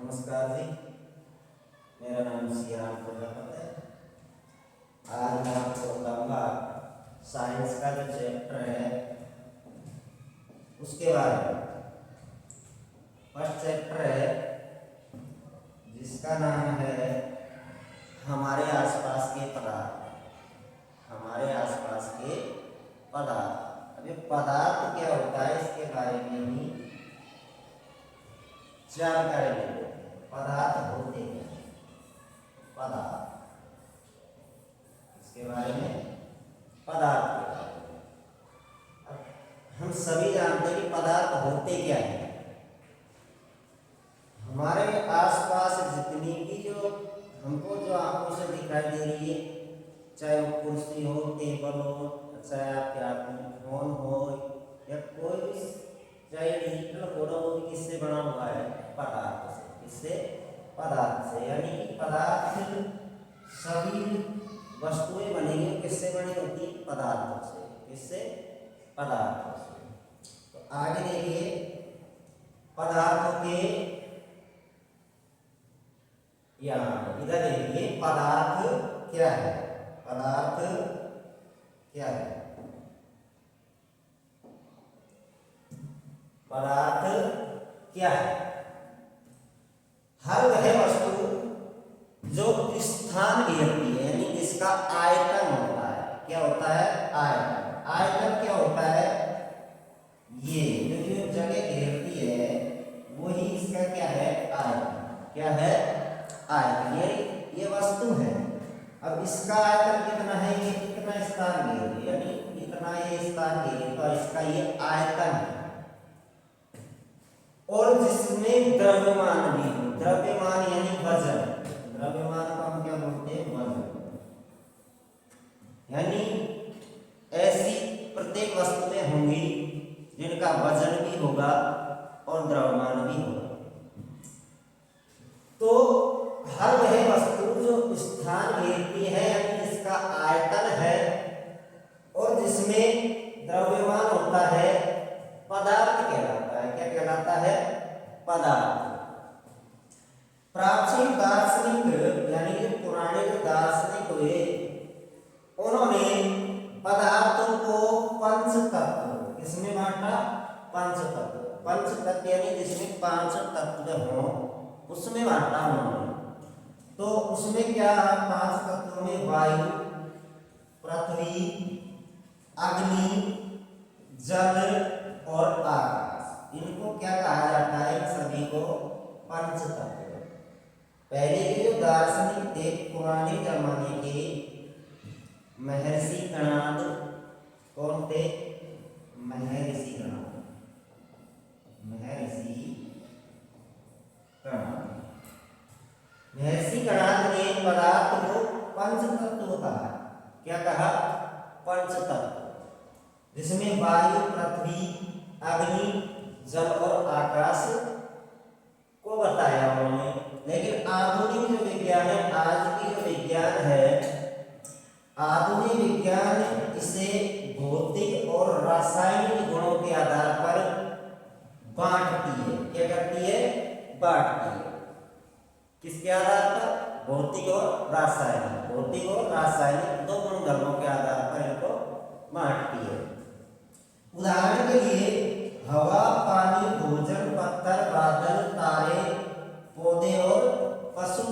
नमस्कार जी, मेरा नाम सियाराम प्रजापति है। आज मैं आपको बताऊंगा साइंस का जो चैप्टर है उसके बारे में। फर्स्ट चैप्टर है जिसका नाम है हमारे आसपास के पदार्थ। हमारे आसपास के पदार्थ। अब ये पदार्थ क्या होता है इसके बारे में ही जानकारी लेते हैं। पदार्थ होते हैं, पदार्थ, इसके बारे में पदार्थ के बारे में। अब हम सभी जानते हैं कि पदार्थ होते क्या हैं। हमारे आसपास जितनी भी जो हमको जो आंखों से दिखाई दे रही है, चाहे वो कुर्सी हो, टेबल हो, चाहे आपके हाथ में फोन हो या कोई भी, चाहे डिजिटल फोटो हो, किससे बना हुआ है? पदार्थ से। किससे? पदार्थ से। यानी कि पदार्थ सभी वस्तुएं बनेंगी किससे बनी होती? पदार्थों से। किससे? पदार्थों से। तो आगे देखिए, पदार्थों के यहाँ इधर देखिए, पदार्थ क्या है? पदार्थ क्या है? पदार्थ क्या है? हर वह वस्तु जो स्थान घेरती है, यानी जिसका आयतन होता है। क्या होता है? आयतन। आयतन क्या होता है? ये जो जगह घेरती है वही इसका क्या है? आयतन। क्या है? आयतन। ये वस्तु है। अब इसका आयतन कितना है? ये कितना स्थान घेरे, यानी इतना ये स्थान घेरे, तो इसका ये आयतन है। और जिसमें द्रव्यमान भी हो, द्रव्यमान यानी वजन। द्रव्यमान को हम क्या बोलते हैं? वजन। यानी ऐसी प्रत्येक वस्तुएं होंगी जिनका वजन भी होगा और द्रव्यमान भी होगा। तो हर वह वस्तु जो स्थान घेरती है, यानी जिसका आयतन है और जिसमें द्रव्यमान होता है, पदार्थ कहलाता है। क्या कहलाता है? पदार्थ। प्राचीन दार्शनिक यानी कि पुराने जो दार्शनिक हुए, उन्होंने पदार्थों को पंच तत्व, किसमें बांटा? पंच तत्व। पंच तत्व यानी जिसमें 5 तत्व हों, उसमें बांटा उन्होंने। तो उसमें क्या? 5 तत्वों में वायु, पृथ्वी, अग्नि, जल और आकाश। इनको क्या कहा जाता है? इन सभी को पंच तत्व। पहले के जो दार्शनिक थे पुराने जमाने के, महर्षि कणाद, कौन थे? महर्षि कणाद। महर्षि कणाद। महर्षि कणाद ने पदार्थ को पंच तत्व कहा। क्या कहा? पंच तत्व, जिसमें वायु, पृथ्वी, अग्नि, जल और आकाश को बताया उन्होंने। लेकिन आधुनिक जो विज्ञान है, आज की जो विज्ञान है, आधुनिक विज्ञान इसे भौतिक और रासायनिक गुणों के आधार पर बांटती है। क्या करती है? बांटती है। किसके आधार पर? भौतिक और रासायनिक। भौतिक और रासायनिक दो गुणधर्मों के आधार पर इनको बांटती है। उदाहरण के लिए हवा, पानी, भोजन, पत्थर, बादल, तारे, पौधे और पशु।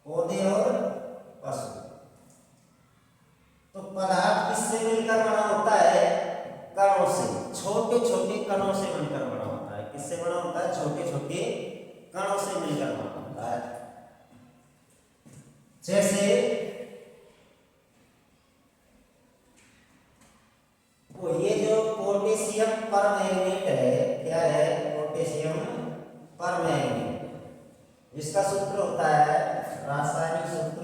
पौधे और पशु। तो पदार्थ किससे मिलकर बना होता है? कणों से। छोटे छोटे कणों से मिलकर बना होता है। किससे बना होता है? छोटे छोटे कणों से मिलकर बना होता है। जैसे वो ये जो पोटेशियम परमैंगनेट है, क्या है? पोटेशियम परमैंगनेट, जिसका सूत्र होता है, रासायनिक सूत्र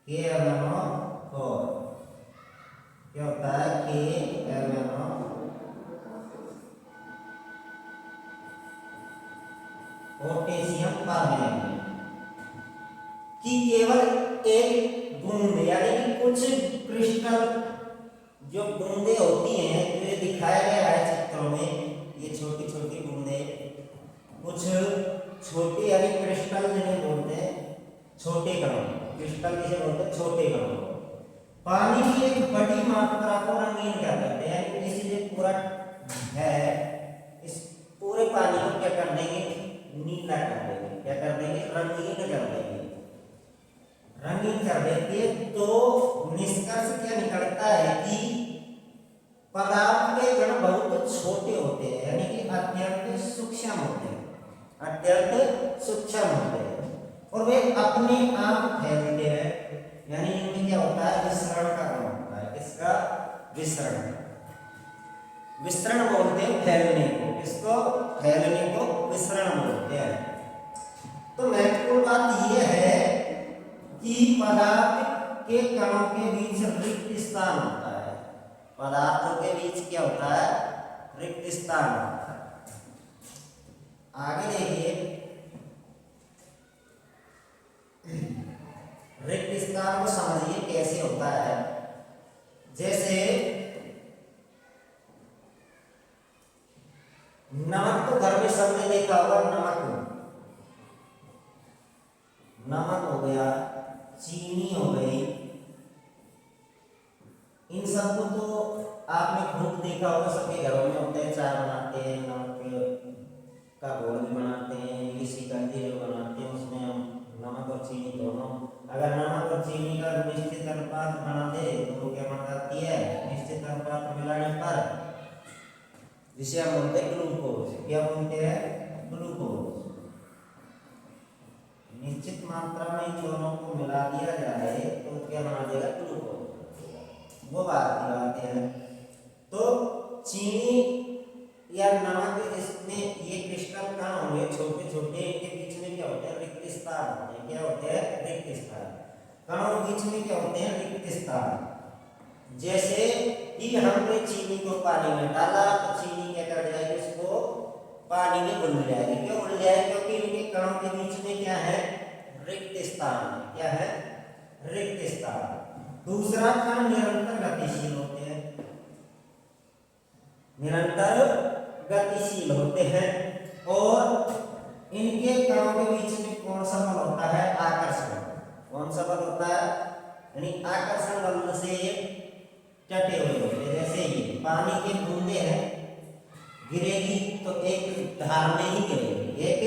KMnO4। क्या होता है? KMnO। पोटेशियम परमैंगनेट की केवल एक बूंद, यानी कि कुछ क्रिस्टल जो बूंदें होती हैं, जो ये दिखाया गया है चित्रों में, ये छोटी छोटी बूंदें पूरा है, इस पूरे पानी को क्या कर देंगे, नीला कर देंगे, क्या कर देंगे, रंगीन कर देंगे, रंगीन कर देंगे। तो निष्कर्ष क्या निकलता है कि पदार्थ के कण बहुत छोटे होते हैं, यानी कि अत्यंत सूक्ष्म होते हैं, अत्यंत सूक्ष्म होते हैं, और वे अपने आप फैलते हैं, यानी इनमें क्या होता है, विसरण का काम होता है। इसका विसरण, विसरण बोलते हैं फैलने को, इसको फैलने को विसरण बोलते हैं। तो महत्वपूर्ण बात यह है कि पदार्थ के कणों के बीच रिक्त स्थान होता है, पदार्थों के बीच क्या होता है, रिक्त स्थान होता है। आगे देखिए, रिक्त स्थान को समझिए कैसे होता है। जैसे नमक, तो घर में सबने देखा होगा, नमक हो गया, चीनी हो गई, इन सबको तो आपने खूब देखा होगा, सबके घरों में होते हैं, चाय बनाते हैं, नमक का घोल भी बनाते हैं, किसी कंजी जो बनाते हैं उसमें हम नमक और चीनी दोनों, अगर नमक और चीनी का निश्चित अनुपात बना दे तो क्या बन जाती है, निश्चित अनुपात मिलाने पर जिसे हम बोलते हैं ग्लूकोज, क्या बोलते हैं, ग्लूकोज। निश्चित मात्रा में इन दोनों को मिला दिया जाए तो क्या बना देगा, ग्लूकोज। वो बात है। तो चीनी या नमक, इसमें ये क्रिस्टल कण होंगे छोटे छोटे, इनके बीच में क्या होते हैं, रिक्त स्थान होते हैं। क्या होते हैं, रिक्त स्थान। कणों के बीच में क्या होते हैं, रिक्त स्थान। जैसे कि हमने चीनी को पानी में डाला तो चीनी क्या कर जाएगी, उसको पानी में घुल जाएगी। क्यों घुल जाएगी, क्योंकि इनके कणों के बीच में क्या है, रिक्त स्थान। क्या है, रिक्त स्थान। दूसरा कण निरंतर गतिशील होते हैं, निरंतर गतिशील होते हैं, और इनके कणों के बीच में कौन सा बल होता है, आकर्षण। कौन सा बल होता है, यानी आकर्षण बल से टटे हुए होते हैं। जैसे ये पानी के बूंदे हैं, गिरेगी तो एक धार में ही गिरेगी, एक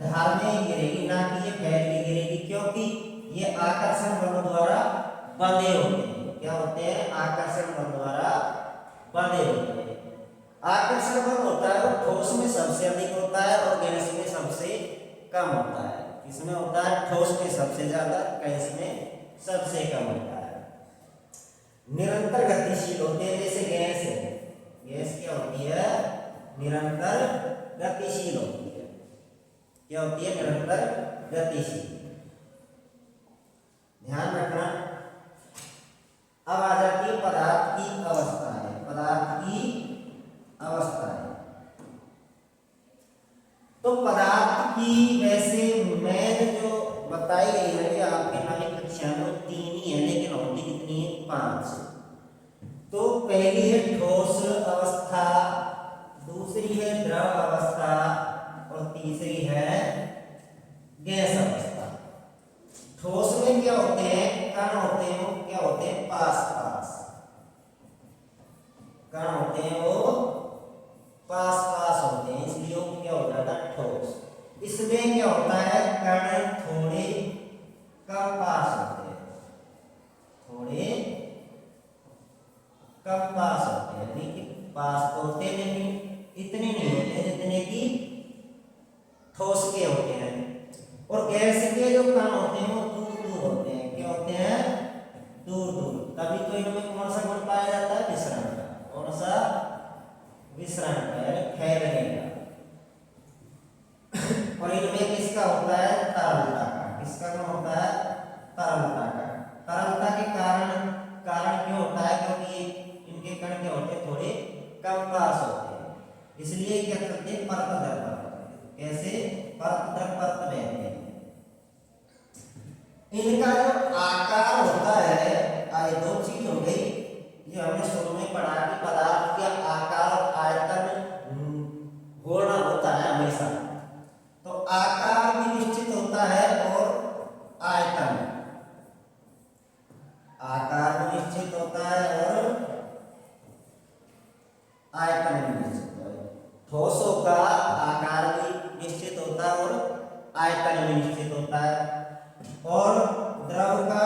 धार में ही गिरेगी, ना कि ये फैल के गिरेगी, क्योंकि ये आकर्षण बल द्वारा बंधे होते हैं। क्या होते हैं, आकर्षण बल द्वारा बंधे होते हैं। आकर्षण बल होता है वो ठोस में सबसे अधिक होता है और गैस में सबसे कम होता है। किसमें होता है, ठोस में सबसे ज्यादा, गैस में सबसे कम होता है। निरंतर गतिशील होते हैं, जैसे गैस है, गैस क्या होती है, निरंतर गतिशील होती है। क्या होती है, निरंतर गतिशील। ध्यान रखना। अब आ जाती है पदार्थ की अवस्था है, पदार्थ की अवस्था है। तो पदार्थ की वैसे मैंने जो बताई गई है आपके नवी कक्षा में 3 ही है, लेकिन होती कितनी है, 5। तो पहली है ठोस अवस्था, दूसरी है द्रव अवस्था और तीसरी है गैस अवस्था। ठोस में क्या होते हैं, कण होते हैं, वो क्या होते हैं, पास पास कण होते हैं, वो पास पास होते हैं, इसलिए वो क्या हो जाता है, ठोस। इसमें क्या होता है, कण थोड़े कम पास होते हैं, थोड़े कम पास होते हैं, यानी कि पास तो होते हैं लेकिन इतने नहीं होते जितने कि ठोस के होते हैं। और गैस के जो कण होते हैं वो दूर दूर होते हैं। क्या होते हैं, दूर दूर। तभी तो इनमें कौन सा गुण पाया जाता है, विसरण का। कौन सा, विसरण का, यानी फैलने का। और इनमें किसका होता है, तरलता का। किसका गुण होता है, तरलता का। तरलता के कारण क्यों होता है, क्योंकि इनके कण क्या होते हैं, थोड़े कम पास होते हैं, इसलिए क्या करते हैं, परत दर परत। कैसे, परत दर परत बहते हैं। इनका जो आकार होता है, आए 2 चीज हो गई जो हमने शुरू में पढ़ा कि पदार्थ का आकार और आयतन होना होता है हमेशा। तो आकार भी निश्चित होता है और आयतन, आकार भी निश्चित होता है और आयतन भी निश्चित होता है। ठोसों का आकार भी निश्चित होता है और आयतन भी निश्चित होता है। और द्रव का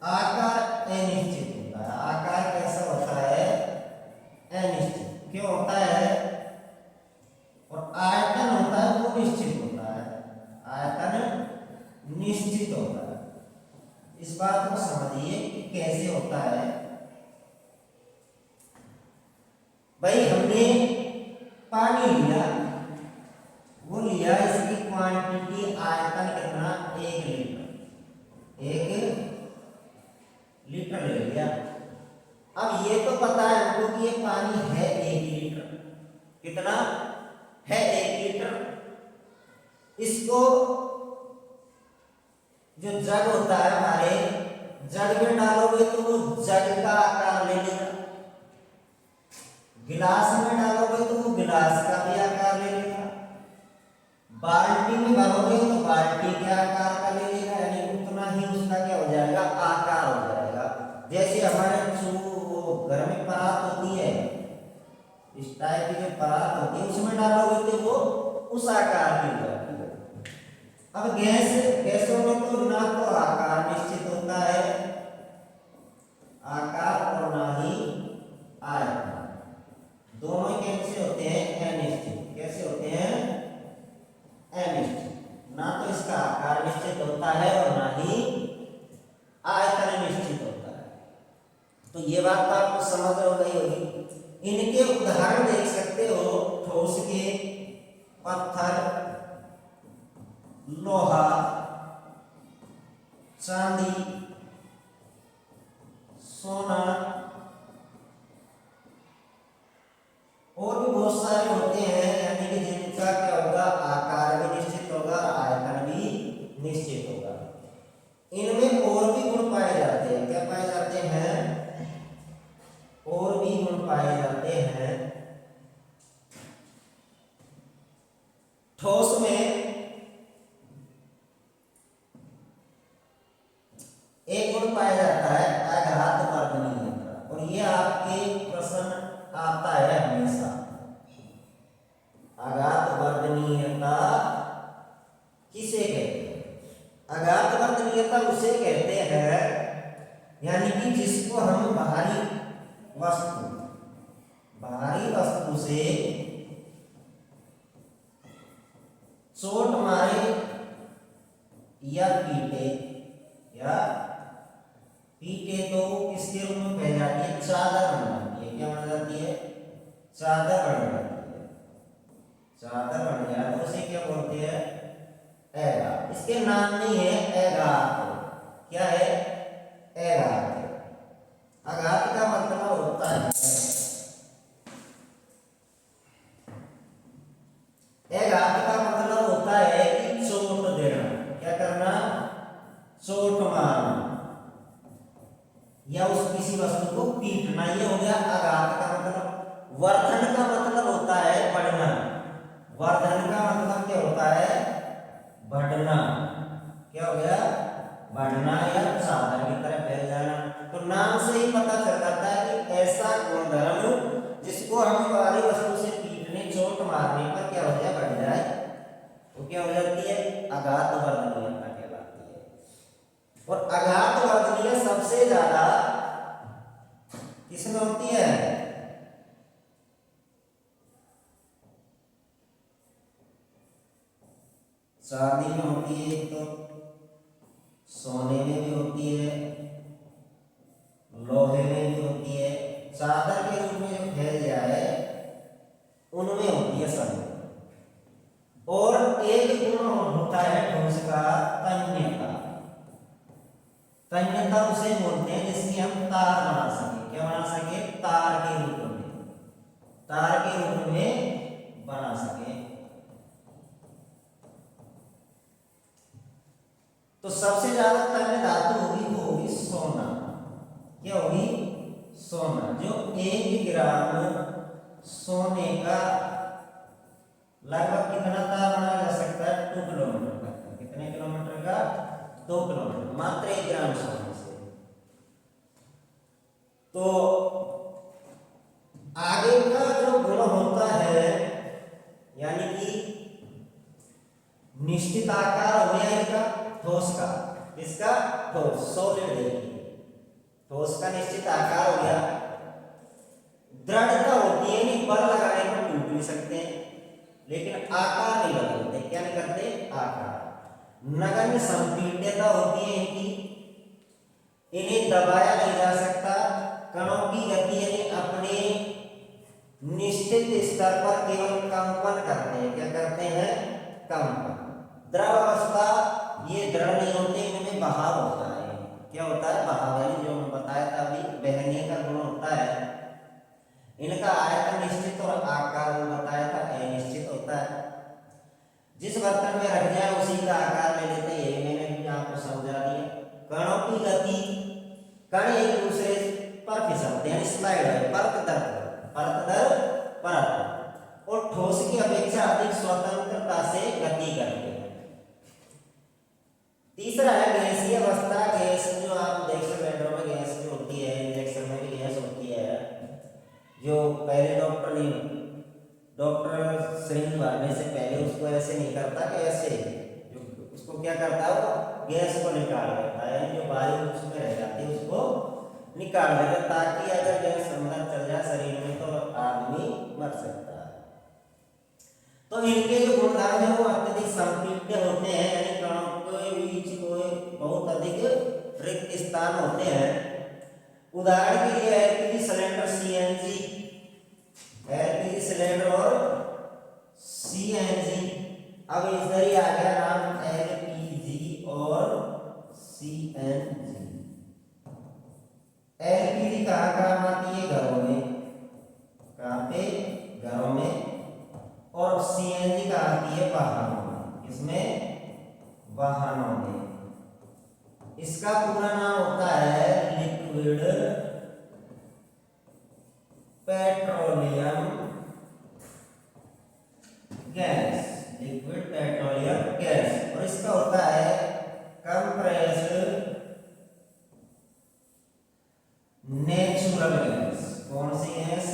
आकार अनिश्चित होता है। आकार कैसा होता है? अनिश्चित। क्यों होता है? और आयतन होता है वो निश्चित होता है। आयतन निश्चित होता है। इस बात को समझिए कि कैसे होता है। भाई हमने पानी लिया, वो लिया, इसकी क्वांटिटी आयतन कितना? 1 लीटर। 1 लीटर ले लिया। अब ये तो पता है हमको कि ये पानी है 1 लीटर। कितना है? 1 लीटर। इसको जो जग होता है हमारे, जग में डालोगे तो वो जग का आकार ले लेगा। गिलास में डालोगे तो वो गिलास का भी आकार ले लेगा। बाल्टी में भरोगे तो बाल्टी के आकार का ले लेगा, यानी उतना ही उसका क्या हो जाएगा? आकार हो जाएगा। जैसे हमारे घर में परात होती है, इस टाइप की जो परात होती है, उसमें डालोगे तो वो उस आकार की हो जाती है। अब गैसों में तो ना तो आकार निश्चित होता है, आकार, और ना ही आयतन। दोनों कैसे होते हैं? अनिश्चित। कैसे होते हैं? अनिश्चित। ना तो इसका आकार निश्चित होता है और ना ही आयतन निश्चित होता है। तो ये बात तो आपको समझ हो गई होगी। इनके उदाहरण देख सकते हो, ठोस के, पत्थर, लोहा, चांदी, सोना, और भी बहुत सारे होते हैं, यानी कि जिनका क्या होगा? आकार भी निश्चित होगा, आयतन भी निश्चित होगा। इनमें और भी गुण पाए जाते हैं। क्या पाए जाते हैं? और भी गुण पाए जाते हैं। ठोस में एक गुण पाया जाता है आघात वर्धनीयता, और ये आपके प्रश्न आता है हमेशा। आघात वर्धनीयता किसे कहते हैं? आघात वर्धनीयता उसे कहते हैं, यानी कि जिसको हम बाहरी वस्तु से चोट मारे या पीटे तो किसके रूप में बह जाती है? चादर बन जाती है। क्या बन जाती है? चादर बन जाती है। चादर बन जाए तो उसे क्या बोलते हैं? एघात। इसके नाम नहीं है एघात। क्या है? एघात। आघात का मतलब होता है, एघात का मतलब होता है कि चोट देना। क्या करना? चोट मारना या उस किसी वस्तु को पीटना, ये हो गया आघात का मतलब। वर्धन का मतलब होता है बढ़ना। वर्धन का मतलब क्या होता है? बढ़ना। क्या हो गया? बढ़ना या चादर की तरह फैल जाना। तो नाम से ही पता चल जाता है कि ऐसा गुणधर्म जिसको हम बाहरी वस्तु से पीटने, चोट मारने पर क्या हो जाए? बढ़ जाए, तो क्या हो जाती है? आघात वर्धनीयता कहलाती है। और आघात वर्धनीय सबसे ज्यादा किसमें होती है? चांदी में होती है, तो सोने में भी होती है, लोहे में भी होती है। चादर के रूप में जो फैल जाए उनमें होती है सब। और एक गुण होता है ठोस का, तन्यता। तन्यता उसे बोलते हैं जिसकी हम तार बना सके। क्या बना सके? तार के रूप में। तार के रूप में बना सके। तो सबसे ज्यादा तन्य धातु होगी वो होगी सोना। क्या होगी? सोना। जो 1 ग्राम सोने का लगभग कितना तार बनाया जा सकता है? 2 किलोमीटर का। कितने किलोमीटर का? 2 किलोमीटर, मात्र 1 ग्राम सोने से। तो आगे का जो गुण होता है, यानी कि निश्चित आकार हो गया इसका, ठोस का, इसका ठोस सॉलिड देखिए, ठोस का निश्चित आकार हो गया। दृढ़ता होती है, नहीं बल लगाने पर टूट भी सकते हैं, लेकिन आकार नहीं बदलते। क्या नहीं करते? आकार। नगण्य संपीड्यता होती है इनकी, इन्हें दबाया नहीं जा सकता। कणों की गति यानी अपने निश्चित स्तर पर केवल कंपन करते हैं। क्या करते हैं? कंपन। द्रव अवस्था ये दृढ़ नहीं होते, इनमें बहाव होता है। क्या होता है? बहाव, यानी जो मैं बताया था अभी, बहने का गुण होता है। इनका आयतन निश्चित और आकार बताया था अनिश्चित होता है। जिस बर्तन में रख जाए उसी का आकार ले लेते हैं, ये मैंने भी आपको समझा दिया। कणों की गति, कण एक दूसरे पर फिसलते हैं, स्लाइड है, परत दर परत, और ठोस की अपेक्षा अधिक स्वतंत्रता से गति करते हैं। तीसरा है गैसीय अवस्था। गैस जो आप देख सिलेंडर में गैस जो होती है, इंजेक्शन में भी गैस होती है, जो पहले डॉक्टर सिरिंज भरने से पहले उसको ऐसे नहीं करता कि ऐसे, उसको क्या करता है? वो गैस को निकाल देता है, यानी जो वायु उसमें रह जाती है उसको निकाल देता, ताकि अगर गैस अंदर चल जाए शरीर में तो आदमी मर सकता है। तो इनके जो गुणधर्म है वो अत्यधिक संपीड्य होते हैं, यानी कणों के बीच कोई बहुत अधिक रिक्त स्थान होते हैं। उदाहरण के लिए LPG cylinder, CNG, LPG cylinder और सीएनजी। अब इधर ही आ गया नाम एलपीजी और सीएनजी। एलपीजी कहाँ काम आती है? घरों में। कहाँ पे? घरों में। और सीएनजी कहाँ आती है? वाहनों में। इसमें वाहनों में। इसका पूरा नाम होता है liquid petroleum gas, liquid petroleum gas. और इसका होता है कंप्रेस्ड नेचुरल गैस। कौन सी गैस?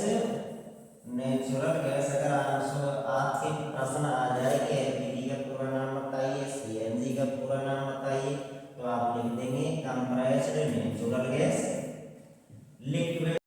Natural gas. अगर आपके प्रश्न आ जाए कि एलपीजी का पूरा नाम बताइए, सीएनजी का पूरा नाम बताइए, तो आप लिख देंगे कंप्रेस्ड नेचुरल गैस, लिक्विड